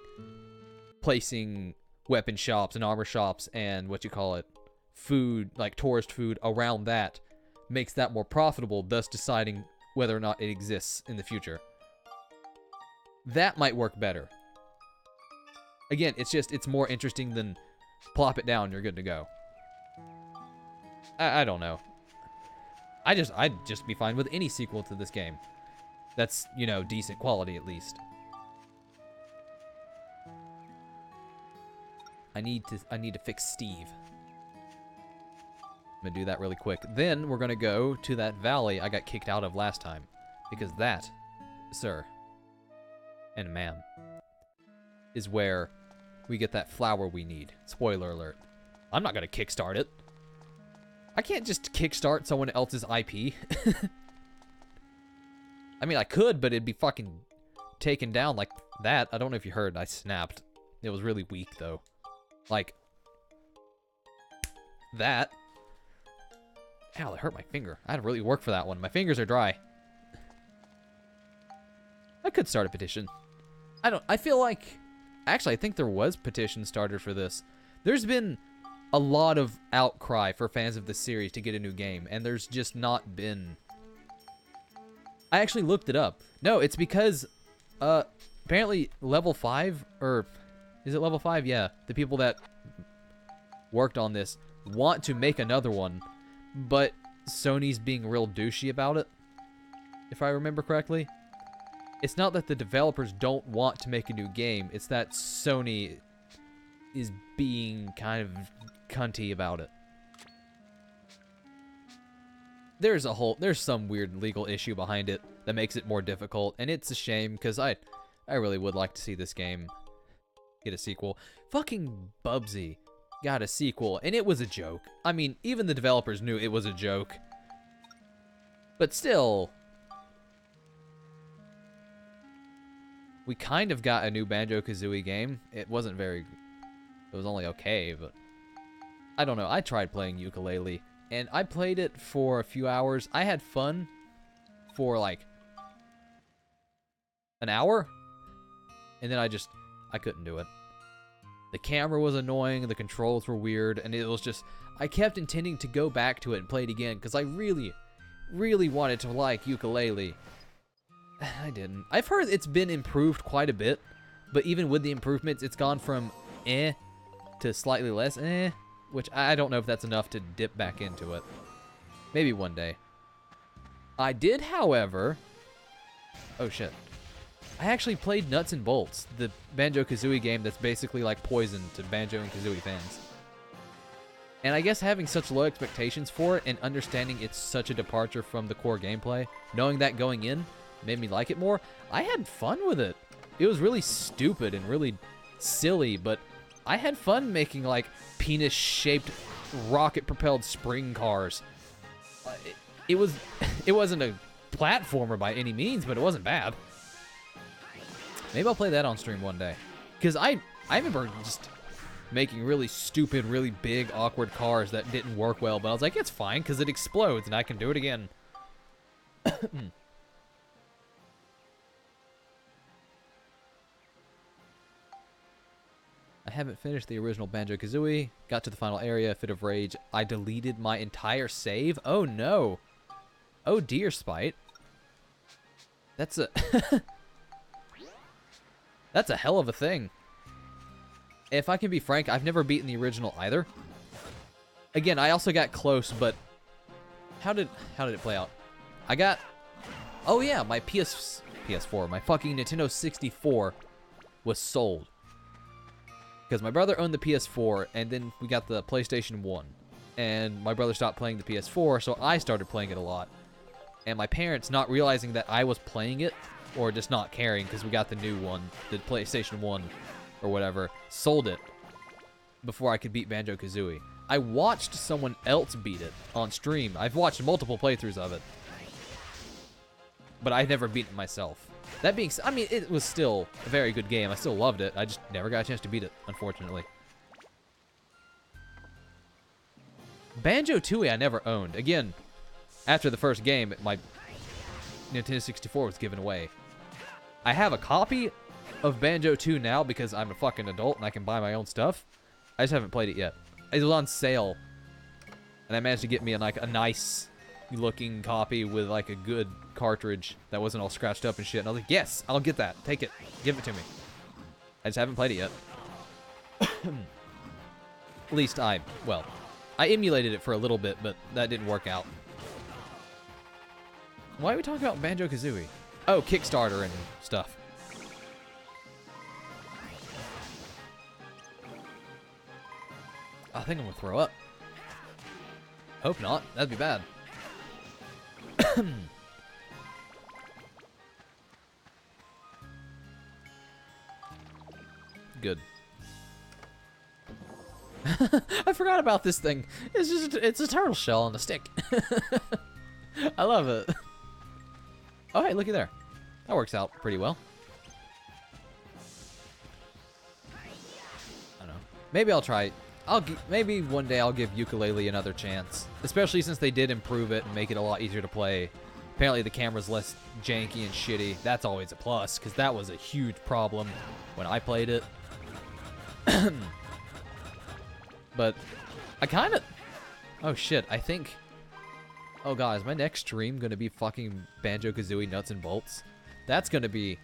placing weapon shops and armor shops and food, like tourist food around that makes that more profitable, thus deciding whether or not it exists in the future. That might work better. Again, it's more interesting than plop it down, you're good to go. I don't know. I'd just be fine with any sequel to this game. That's, decent quality at least. I need to fix Steve. I'm gonna do that really quick. Then we're gonna go to that valley I got kicked out of last time. Because that, sir, and ma'am, is where we get that flower we need. Spoiler alert. I'm not gonna kickstart it. I can't just kickstart someone else's IP. I mean, I could, but it'd be fucking taken down like that. I don't know if you heard, I snapped. It was really weak, though. Like, that. Ow, that hurt my finger. I had to really work for that one. My fingers are dry. I could start a petition. I feel like... Actually, I think there was petition started for this. There's been a lot of outcry for fans of the series to get a new game, and there's just not been... I actually looked it up. No, it's because, apparently level 5, or is it level 5? Yeah, the people that worked on this want to make another one, but Sony's being real douchey about it, if I remember correctly. It's not that the developers don't want to make a new game, it's that Sony is being kind of cunty about it. There's some weird legal issue behind it that makes it more difficult, and it's a shame, because I really would like to see this game get a sequel. Fucking Bubsy got a sequel, and it was a joke. I mean, even the developers knew it was a joke. But still, we kind of got a new Banjo-Kazooie game. It wasn't very... It was only okay, but... I don't know. I tried playing Yooka-Laylee, and I played it for a few hours. I had fun for, like, an hour, and then I couldn't do it. The camera was annoying, the controls were weird, and it was just... I kept intending to go back to it and play it again, because I really, really wanted to like Yooka-Laylee. I didn't. I've heard it's been improved quite a bit, but even with the improvements, it's gone from eh to slightly less eh, which I don't know if that's enough to dip back into it. Maybe one day. I did, however... Oh, shit. I actually played Nuts and Bolts, the Banjo-Kazooie game that's basically like Poison to Banjo and Kazooie fans. And I guess having such low expectations for it and understanding it's such a departure from the core gameplay, knowing that going in made me like it more, I had fun with it. It was really stupid and really silly, but I had fun making, like, penis-shaped, rocket-propelled spring cars. It wasn't a platformer by any means, but it wasn't bad. Maybe I'll play that on stream one day. Because I remember just making really stupid, really big, awkward cars that didn't work well. But I was like, it's fine because it explodes and I can do it again. I haven't finished the original Banjo-Kazooie. Got to the final area, fit of rage. I deleted my entire save. Oh no. Oh dear, Spite. That's a that's a hell of a thing. If I can be frank, I've never beaten the original either. Again, I also got close, but how did it play out? I got, oh yeah, my PS4, my fucking Nintendo 64 was sold. Because my brother owned the PS4, and then we got the PlayStation 1. And my brother stopped playing the PS4, so I started playing it a lot. And my parents, not realizing that I was playing it, or just not caring, because we got the new one, the PlayStation 1, or whatever, sold it before I could beat Banjo-Kazooie. I watched someone else beat it on stream. I've watched multiple playthroughs of it. But I've never beaten it myself. That being said, I mean, it was still a very good game. I still loved it. I just never got a chance to beat it, unfortunately. Banjo-Tooie I never owned. Again, after the first game, my Nintendo 64 was given away. I have a copy of Banjo-Tooie now because I'm a fucking adult and I can buy my own stuff. I just haven't played it yet. It was on sale, and I managed to get me a nice looking copy with like a good cartridge that wasn't all scratched up and shit. And I was like, yes, I'll get that. Take it. Give it to me. I just haven't played it yet. At least I emulated it for a little bit, but that didn't work out. Why are we talking about Banjo-Kazooie? Oh, Kickstarter and stuff. I think I'm gonna throw up. Hope not. That'd be bad. Good. I forgot about this thing. It's a turtle shell on a stick. I love it. Oh, hey, looky there. That works out pretty well. I don't know. Maybe I'll try. Maybe one day I'll give Yooka-Laylee another chance. Especially since they did improve it and make it a lot easier to play. Apparently the camera's less janky and shitty. That's always a plus, because that was a huge problem when I played it. But I kind of... Oh shit, I think... Oh god, is my next stream going to be fucking Banjo-Kazooie Nuts and Bolts? That's going to be...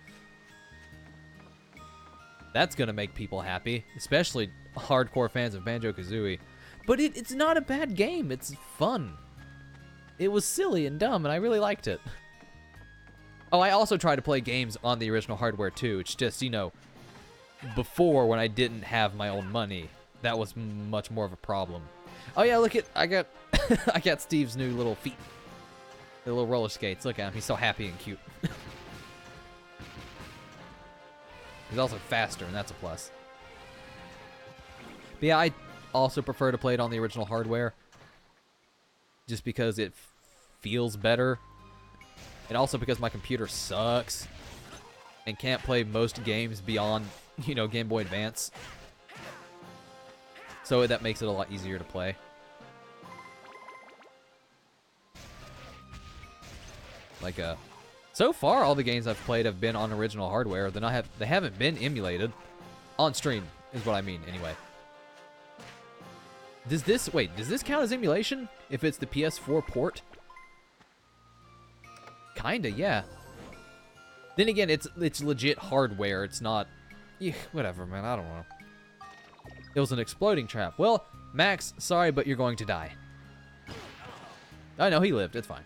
That's going to make people happy, especially hardcore fans of Banjo-Kazooie. But it's not a bad game. It's fun. It was silly and dumb, and I really liked it. Oh, I also tried to play games on the original hardware, too. It's just, you know, before when I didn't have my own money, that was much more of a problem. Oh, yeah, look at... I got I got Steve's new little feet. The little roller skates. Look at him. He's so happy and cute. He's also faster, and that's a plus. But yeah, I also prefer to play it on the original hardware. Just because it feels better. And also because my computer sucks. And can't play most games beyond, you know, Game Boy Advance. So that makes it a lot easier to play. Like, so far, all the games I've played have been on original hardware. They haven't been emulated. On stream, is what I mean, anyway. Does this count as emulation? If it's the PS4 port? Kinda, yeah. Then again, it's legit hardware. It's not... Yeah, whatever, man. I don't know. It was an exploding trap. Well, Max, sorry, but you're going to die. I know, he lived. It's fine.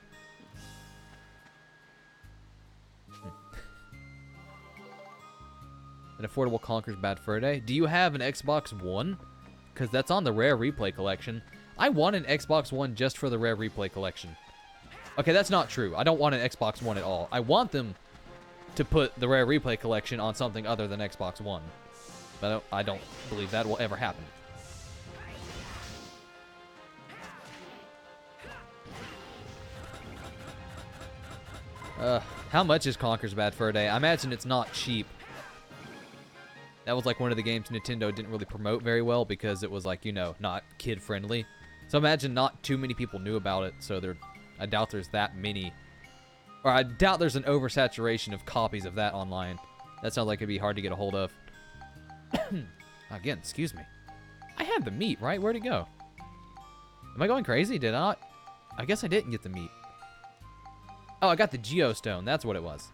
An affordable Conker's Bad Fur Day. Do you have an Xbox One? Because that's on the Rare Replay collection. I want an Xbox One just for the Rare Replay collection. Okay, that's not true. I don't want an Xbox One at all. I want them to put the Rare Replay collection on something other than Xbox One. But I don't believe that will ever happen. How much is Conker's Bad Fur Day? I imagine it's not cheap. That was like one of the games Nintendo didn't really promote very well because it was like, you know, not kid friendly. So imagine not too many people knew about it, so I doubt there's that many. Or I doubt there's an oversaturation of copies of that online. That sounds like it'd be hard to get a hold of. Again, excuse me. I had the meat, right? Where'd it go? Am I going crazy? Did I not? I guess I didn't get the meat. Oh, I got the Geostone. That's what it was.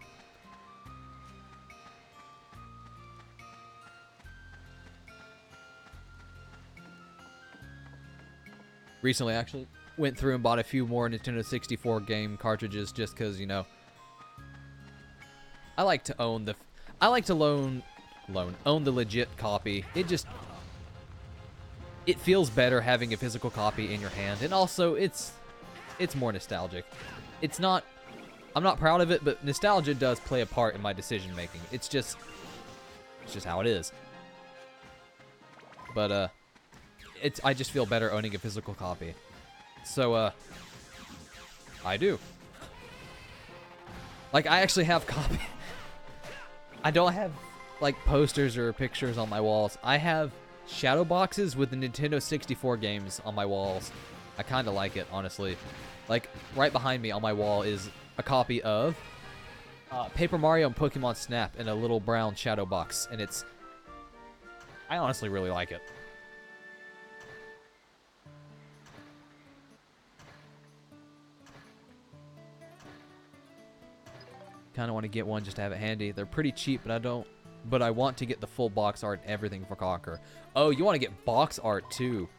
Recently, actually, went through and bought a few more Nintendo 64 game cartridges just because, you know, I like to own the... I like to own the legit copy. It feels better having a physical copy in your hand, and also it's more nostalgic. I'm not proud of it, but nostalgia does play a part in my decision making. It's just how it is. But I just feel better owning a physical copy. So I do. Like, I actually have copy. I don't have like posters or pictures on my walls. I have shadow boxes with the Nintendo 64 games on my walls. I kind of like it, honestly. Like, right behind me on my wall is a copy of Paper Mario and Pokemon Snap in a little brown shadow box, and I honestly really like it. Kind of want to get one just to have it handy. They're pretty cheap, but I want to get the full box art and everything for Conquer. Oh, you want to get box art too?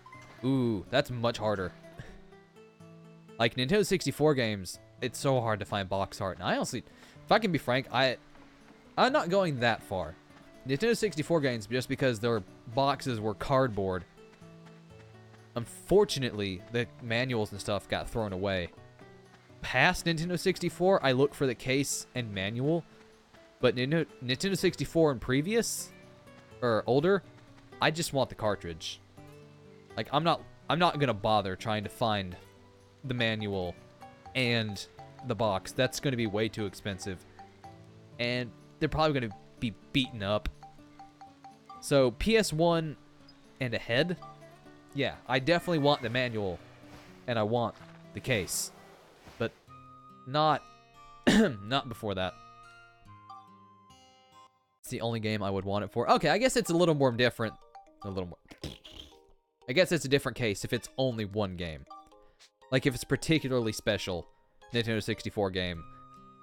Ooh, that's much harder. Like, Nintendo 64 games, it's so hard to find box art. And I honestly, if I can be frank, I'm not going that far. Nintendo 64 games, just because their boxes were cardboard. Unfortunately, the manuals and stuff got thrown away. Past Nintendo 64, I look for the case and manual. But Nintendo 64 and previous, or older, I just want the cartridge. Like, I'm not gonna bother trying to find the manual and the box. That's gonna be way too expensive, and they're probably gonna be beaten up. So PS1 and ahead, yeah, I definitely want the manual, and I want the case, but not not before that. It's the only game I would want it for. Okay, I guess it's a little more different. I guess it's a different case if it's only one game. Like, if it's particularly special Nintendo 64 game,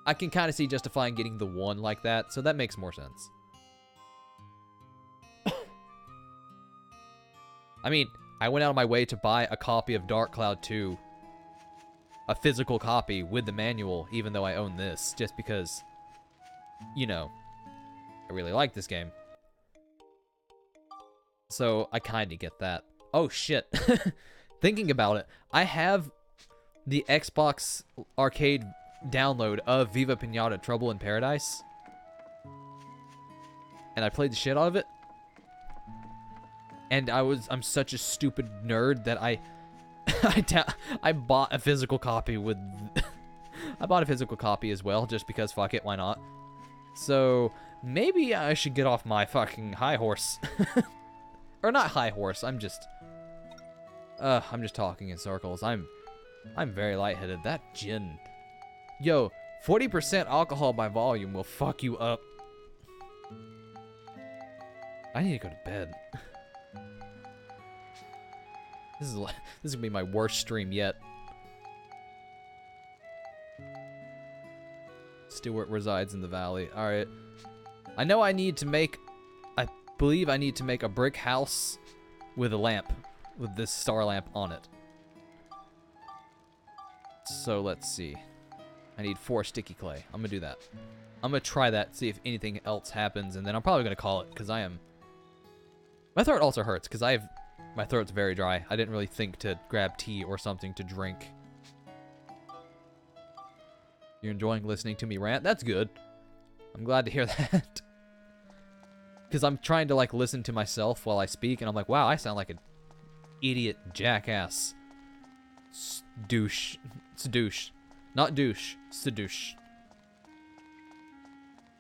I can kind of see justifying getting the one like that, so that makes more sense. I mean, I went out of my way to buy a copy of Dark Cloud 2. A physical copy with the manual, even though I own this, just because, you know, I really like this game. So I kind of get that. Oh, shit. Thinking about it, I have the Xbox Arcade download of Viva Pinata Trouble in Paradise. And I played the shit out of it. And I'm such a stupid nerd that I bought a physical copy with... I bought a physical copy as well, just because, fuck it, why not? So, maybe I should get off my fucking high horse. Or not high horse, I'm just talking in circles. I'm very lightheaded. That gin. Yo, 40% alcohol by volume will fuck you up. I need to go to bed. This is gonna be my worst stream yet. Stuart resides in the valley. Alright. I know I believe I need to make a brick house with a lamp. With this star lamp on it. So let's see. I need 4 sticky clay. I'm gonna do that. I'm gonna try that, see if anything else happens, and then I'm probably gonna call it, because my throat also hurts, because my throat's very dry. I didn't really think to grab tea or something to drink. You're enjoying listening to me rant? That's good. I'm glad to hear that. Because I'm trying to, like, listen to myself while I speak, and I'm like, wow, I sound like an idiot jackass. Douche. Sedouche. Not douche. Sedouche.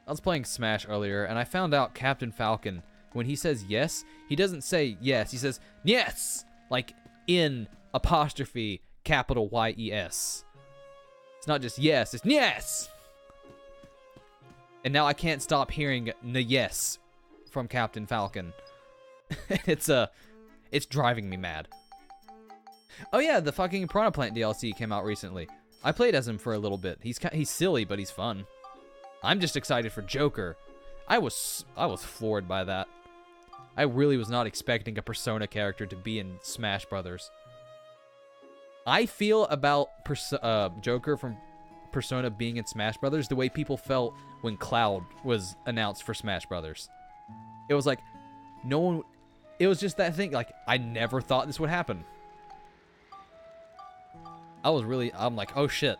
I was playing Smash earlier, and I found out Captain Falcon when he says yes, he doesn't say yes. He says yes, like in apostrophe capital Y-E-S. It's not just yes, it's yes. And now I can't stop hearing yes from Captain Falcon. It's driving me mad. Oh yeah, the fucking Piranha Plant DLC came out recently. I played as him for a little bit. He's silly, but he's fun. I'm just excited for Joker. I was floored by that. I really was not expecting a Persona character to be in Smash Brothers. I feel about Joker from Persona being in Smash Brothers the way people felt when Cloud was announced for Smash Brothers. It was like, no one... It was just that thing, like, I never thought this would happen. I'm like, oh shit.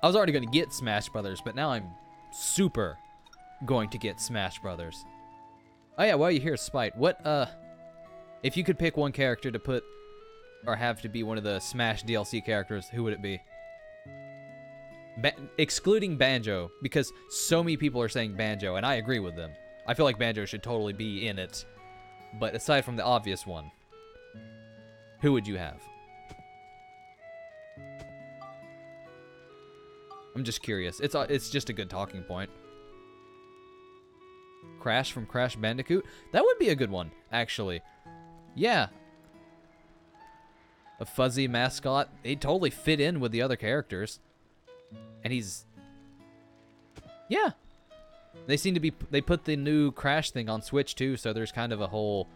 I was already going to get Smash Brothers, but now I'm super going to get Smash Brothers. Oh yeah, while you're here, Spite, what, if you could pick one character to put, or have to be one of the Smash DLC characters, who would it be? Excluding Banjo, because so many people are saying Banjo, and I agree with them. I feel like Banjo should totally be in it. But aside from the obvious one, who would you have? I'm just curious. It's just a good talking point. Crash from Crash Bandicoot? That would be a good one, actually. Yeah. A fuzzy mascot. He'd totally fit in with the other characters. And he's... Yeah. They seem to be... They put the new Crash thing on Switch, too, so there's kind of a whole...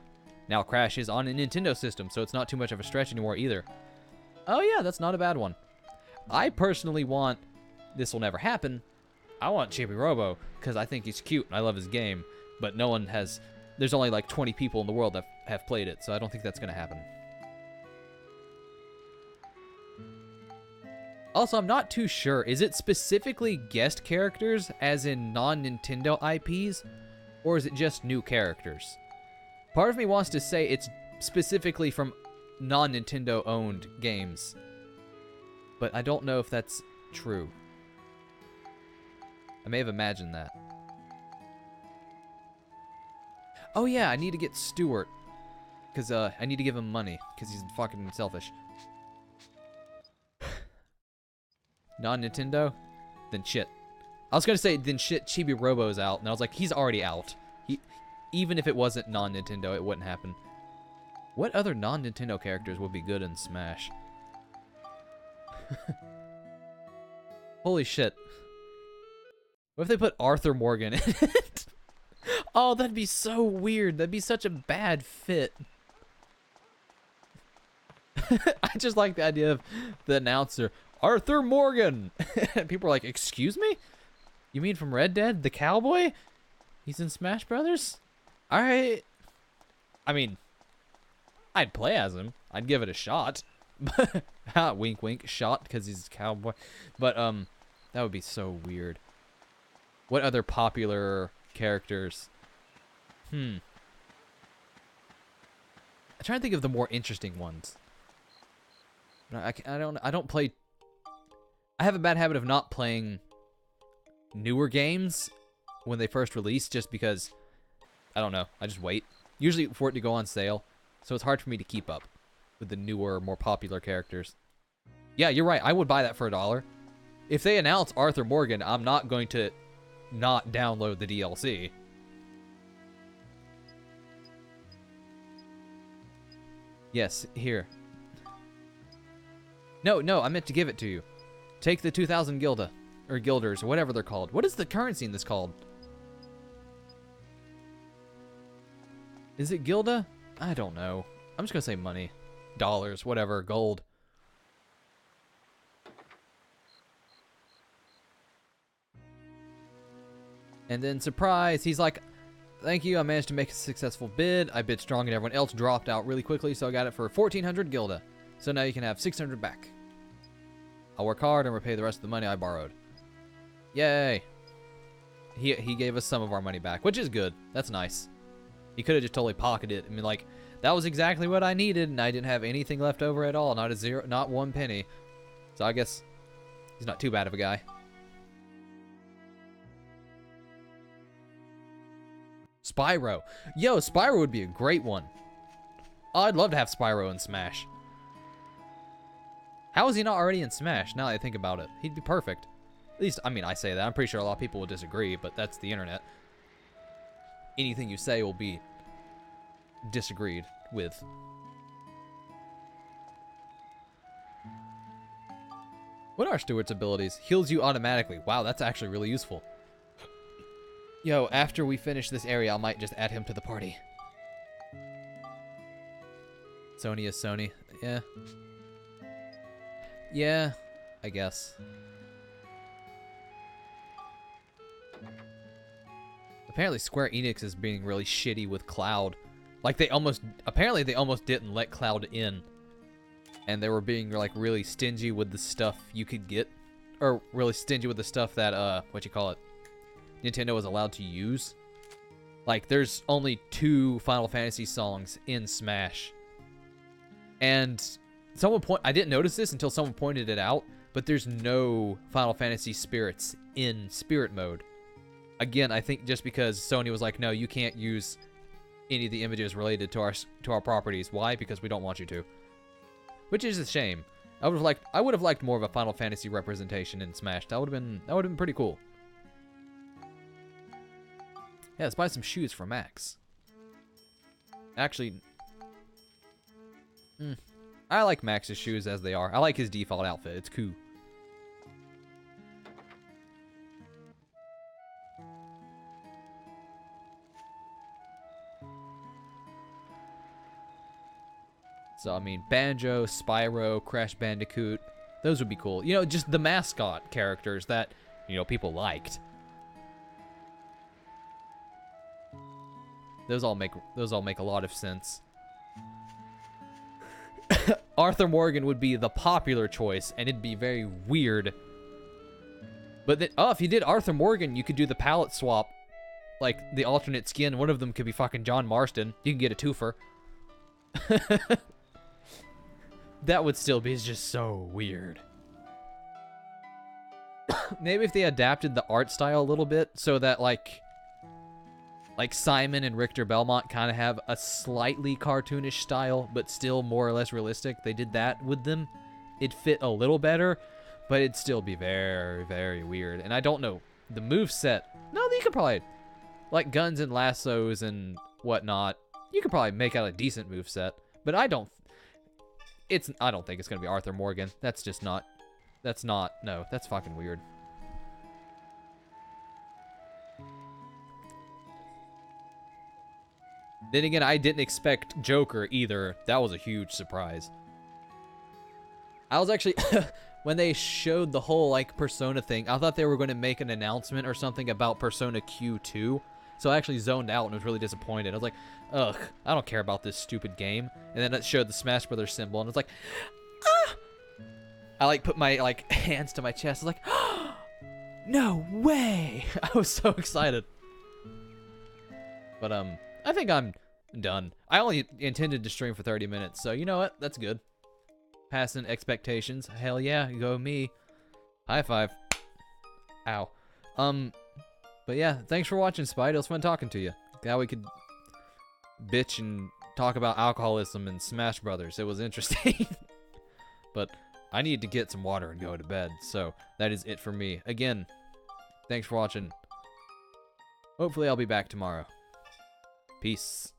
Now Crash is on a Nintendo system, so it's not too much of a stretch anymore, either. Oh, yeah, that's not a bad one. I personally want... This will never happen. I want Chibi-Robo, because I think he's cute, and I love his game. But no one has... There's only like 20 people in the world that have played it, so I don't think that's going to happen. Also, I'm not too sure. Is it specifically guest characters, as in non-Nintendo IPs? Or is it just new characters? Part of me wants to say it's specifically from non-Nintendo-owned games. But I don't know if that's true. I may have imagined that. Oh yeah, I need to get Stuart. Because I need to give him money. Because he's fucking selfish. Non-Nintendo? Then shit. I was going to say, then shit, Chibi-Robo's out. And I was like, he's already out. Even if it wasn't non-Nintendo, it wouldn't happen. What other non-Nintendo characters would be good in Smash? Holy shit. What if they put Arthur Morgan in it? Oh, that'd be so weird. That'd be such a bad fit. I just like the idea of the announcer, Arthur Morgan. And people are like, excuse me? You mean from Red Dead, the cowboy? He's in Smash Brothers? Alright. I mean, I'd play as him. I'd give it a shot. Wink wink, shot, because he's a cowboy. But, that would be so weird. What other popular characters? I'm trying to think of the more interesting ones. I don't play... I have a bad habit of not playing newer games when they first release, just because, I don't know, I just wait. Usually for it to go on sale, so it's hard for me to keep up with the newer, more popular characters. Yeah, you're right, I would buy that for $1. If they announce Arthur Morgan, I'm not going to not download the DLC. Yes, here. No, I meant to give it to you. Take the 2,000 Gilda. Or Guilders, or whatever they're called. What is the currency in this called? Is it Gilda? I don't know. I'm just gonna say money. Dollars, whatever, gold. And then, surprise, he's like, thank you, I managed to make a successful bid. I bid strong and everyone else dropped out really quickly, so I got it for 1,400 Gilda. So now you can have 600 back. I'll work hard and repay the rest of the money I borrowed. Yay. He gave us some of our money back, which is good. That's nice. He could have just totally pocketed it. I mean, like, that was exactly what I needed, and I didn't have anything left over at all. Not a zero, not one penny. So I guess he's not too bad of a guy. Spyro. Yo, Spyro would be a great one. I'd love to have Spyro in Smash. How is he not already in Smash, now that I think about it? He'd be perfect. At least, I mean, I say that. I'm pretty sure a lot of people will disagree, but that's the internet. Anything you say will be disagreed with. What are Stuart's abilities? Heals you automatically. Wow, that's actually really useful. Yo, after we finish this area, I might just add him to the party. Sony is Sony. Yeah. Yeah, I guess. Apparently Square Enix is being really shitty with Cloud. Like apparently they almost didn't let Cloud in. And they were being like really stingy with the stuff you could get. Or really stingy with the stuff that, Nintendo was allowed to use. Like, there's only 2 Final Fantasy songs in Smash. And I didn't notice this until someone pointed it out, but there's no Final Fantasy spirits in Spirit Mode. Again, I think just because Sony was like, no, you can't use any of the images related to our properties. Why? Because we don't want you to. Which is a shame. I would have liked more of a Final Fantasy representation in Smash. That would have been pretty cool. Yeah, let's buy some shoes for Max. Actually, I like Max's shoes as they are. I like his default outfit. It's cool. So, I mean, Banjo, Spyro, Crash Bandicoot, those would be cool. You know, just the mascot characters that, you know, people liked. Those all make a lot of sense. Arthur Morgan would be the popular choice, and it'd be very weird. But then, if you did Arthur Morgan, you could do the palette swap. Like, the alternate skin, one of them could be fucking John Marston. You can get a twofer. That would still be just so weird. Maybe if they adapted the art style a little bit so that, like Simon and Richter Belmont kind of have a slightly cartoonish style, but still more or less realistic. They did that with them. It'd fit a little better, but it'd still be very, very weird. And I don't know. The moveset. No, you could probably, like guns and lassos and whatnot, you could probably make out a decent moveset. But I don't think it's going to be Arthur Morgan. That's fucking weird. Then again, I didn't expect Joker either. That was a huge surprise. I was actually, when they showed the whole, like, Persona thing, I thought they were going to make an announcement or something about Persona Q2. So I actually zoned out and was really disappointed. I was like, ugh, I don't care about this stupid game. And then it showed the Smash Brothers symbol, and I was like, ah! I, like, put my, like, hands to my chest. I was like, oh, no way! I was so excited. But, I think I'm done. I only intended to stream for 30 minutes, so you know what? That's good. Passing expectations. Hell yeah, go me. High five. Ow. But yeah, thanks for watching, Spidey. It was fun talking to you. Glad we could bitch and talk about alcoholism and Smash Brothers. It was interesting. But I need to get some water and go to bed, so that is it for me. Again, thanks for watching. Hopefully I'll be back tomorrow. Peace.